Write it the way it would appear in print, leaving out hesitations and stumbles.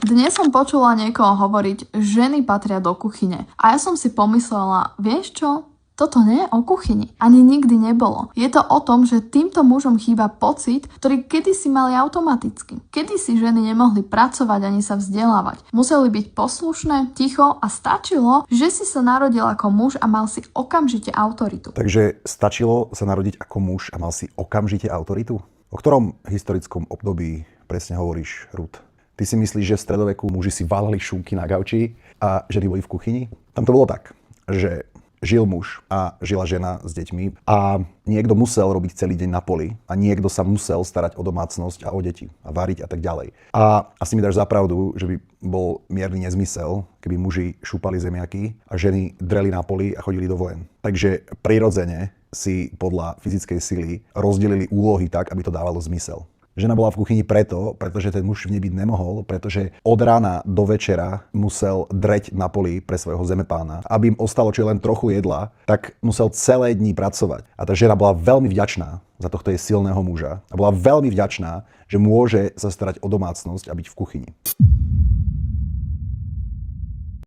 Dnes som počula niekoho hovoriť, ženy patria do kuchyne. A ja som si pomyslela, vieš čo? Toto nie je o kuchyni. Ani nikdy nebolo. Je to o tom, že týmto mužom chýba pocit, ktorý kedysi mali automaticky. Kedysi ženy nemohli pracovať ani sa vzdelávať. Museli byť poslušné, ticho a stačilo, že si sa narodil ako muž a mal si okamžite autoritu. Takže stačilo sa narodiť ako muž a mal si okamžite autoritu? O ktorom historickom období presne hovoríš, Ruth? Ty si myslíš, že v stredoveku muži si válali šunky na gauči a ženy boli v kuchyni? Tam to bolo tak, že žil muž a žila žena s deťmi a niekto musel robiť celý deň na poli a niekto sa musel starať o domácnosť a o deti a variť a tak ďalej. A asi mi dáš za pravdu, že by bol mierny nezmysel, keby muži šúpali zemiaky a ženy dreli na poli a chodili do vojen. Takže prirodzene si podľa fyzickej sily rozdelili úlohy tak, aby to dávalo zmysel. Žena bola v kuchyni pretože ten muž v nej byť nemohol, pretože od rána do večera musel dreť na poli pre svojho zemepána. Aby im ostalo čo len trochu jedla, tak musel celé dni pracovať. A tá žena bola veľmi vďačná za tohto jej silného muža. A bola veľmi vďačná, že môže sa starať o domácnosť a byť v kuchyni.